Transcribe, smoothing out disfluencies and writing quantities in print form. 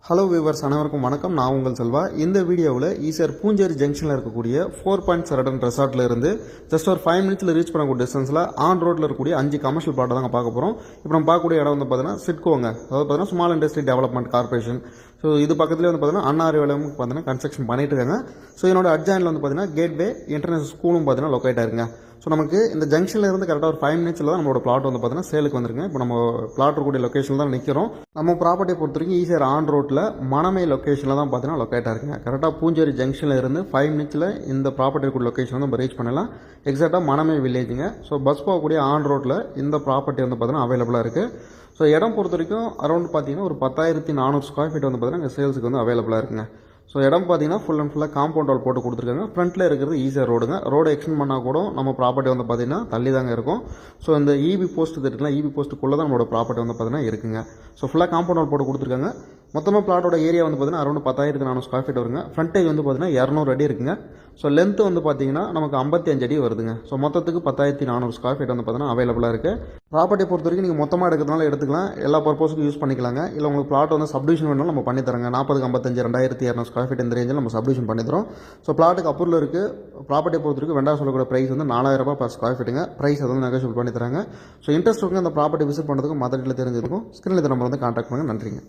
Hello viewers அனைவருக்கும் வணக்கம். நான் உங்கள் செல்வா. இந்த வீடியோவில் ஈசிஆர் பூஞ்சேரி ஜங்ஷனில் இருக்கக்கூடிய 4.7 ரெசார்ட்டில் இருந்து ஜஸ்ட் ஒரு 5 மினிட்ஸில் ரீச் பண்ணக்கூடிய டிஸ்டன்ஸில் ஆன் ரோட்டில் இருக்கக்கூடிய 5 கமர்ஷியல் பிளாட்டை தாங்க பார்க்க போகிறோம். இப்போ நம்ம பார்க்கக்கூடிய இடம் வந்து பார்த்தீங்கன்னா சிட்கோங்க, அதாவது பார்த்தீங்கன்னா small industry development corporation. So இது பக்கத்துலேயே வந்து பார்த்தீங்கன்னா அண்ணாரி வேலையும் பார்த்தீங்கன்னா கன்ஸ்ட்ரக்ஷன் பண்ணிட்டு இருக்காங்க. ஸோ என்னோட அட்ஜாயினில் வந்து பார்த்தீங்கன்னா கேட்வே இன்டர்நேஷனல் ஸ்கூலும் பார்த்தீங்கன்னா லொக்கேட் ஆயிருங்க. ஸோ நமக்கு இந்த ஜங்ஷனில் இருந்து கரெக்டாக ஒரு 5 மினிட்ஸில் தான் நம்மளோட பிளாட் வந்து பார்த்தீங்கன்னா சேலுக்கு வந்துருங்க. இப்போ நம்ம பிளாட் இருக்கக்கூடிய லொக்கேஷனில் தான் நிற்கிறோம். நம்ம ப்ராப்பர்ட்டியை பொறுத்த வரைக்கும் ஈசிஆர் ஆன் ரோட்டில் மணமை லொக்கேஷனில் தான் பார்த்தீங்கன்னா லொக்கேட் ஆயிருக்குங்க. கரெக்டாக பூஞ்சேரி ஜங்ஷனில் இருந்து 5 மினிட்ஸில் இந்த ப்ராப்பர்ட்டி இருக்கக்கூடிய லொக்கேஷன் வந்து நம்ம ரீச் பண்ணலாம். எக்ஸாக்டாக மணமை வில்லேஜுங்க. ஸோ பஸ் போகக்கூடிய ஆன் ரோட்டில் இந்த ப்ராப்பர்ட்டி வந்து பார்த்தீங்கன்னா அவைலபிளாக இருக்குது. ஸோ இடம் பொறுத்த வரைக்கும் அரௌண்ட் பார்த்தீங்கன்னா ஒரு 10,400 ஸ்கொயர் ஃபீட் வந்து பார்த்தீங்கன்னா சேல்ஸுக்கு வந்து அவைலபிளாக இருக்குங்க. ஸோ இடம் பார்த்தீங்கன்னா ஃபுல் அண்ட் ஃபுல்லாக காம்பவுண்ட் வால் போட்டு கொடுத்துருக்காங்க. ஃப்ரண்ட்டில் இருக்கிறது ஈஸியாக ரோடுங்க. ரோடு எக்ஸ்டெண்ட் பண்ணால் கூட நம்ம ப்ராப்பர்ட்டி வந்து பார்த்தீங்கன்னா தள்ளி தாங்க இருக்கும். ஸோ இந்த இபி போஸ்ட் இருக்குல்ல, இபி போஸ்ட்டுக்குள்ளே தான் நம்மளோட ப்ராப்பர்ட்டி வந்து பார்த்தீங்கன்னா இருக்குங்க. ஸோ ஃபுல்லாக காம்பவுண்ட் வால் போட்டு கொடுத்துருக்காங்க. மொத்தமாக பிளாட்டோட ஏரியா வந்து பார்த்தீங்கன்னா அரௌண்ட் 10,400 ஸ்கொயர் ஃபீட் வருங்க. ஃப்ரண்டேஜ் வந்து பார்த்தீங்கன்னா 200 அடி இருக்குங்க. ஸோ லென்த் வந்து பார்த்தீங்கன்னா நமக்கு 55 அடி வருதுங்க. ஸோ மொத்தத்துக்கு 10,400 ஸ்கொயர் ஃபீட் வந்து பார்த்தீங்கன்னா அவைலபிளாக இருக்குது. ப்ராப்பர்ட்டியை பொறுத்த வரைக்கும் நீங்கள் மொத்தமாக எடுக்கிறதுனால எடுத்துக்கலாம், எல்லா பர்பஸுக்கும் யூஸ் பண்ணிக்கலாங்க. இல்லை உங்களுக்கு பிளாட் வந்து சப்டிவிஷன் வேணாலும் நம்ம பண்ணித்தரோங்க. 40-55 2,200 ஸ்கொயர் ஃபீட் இந்த ரேஞ்சில் நம்ம சப்டிவிஷன் பண்ணித்தரோம். ஸோ பிளாட்டுக்கு அப்ரூவல் இருக்குது. ப்ராப்பர்ட்டியை பொறுத்த வரைக்கும் வெண்டா சொல்லக்கூடிய ப்ரைஸ் வந்து 4,000 ரூபாய் பர் ஸ்கொயர் ஃபீட்டுங்க. ப்ரைஸ் அதை வந்து நெகோஷியபிள் பண்ணி தராங்க. ஸோ இன்ட்ரெஸ்ட் இருக்குங்க அந்த ப்ராப்பர்ட்டி விசிட் பண்ணுறதுக்கும் மற்ற டீட்டெயில் தெரிஞ்சிருக்கும். ஸ்க்ரீனில் நம்ம வந்து கான்டாக்ட் பண்ணுங்கள். நன்றிங்க.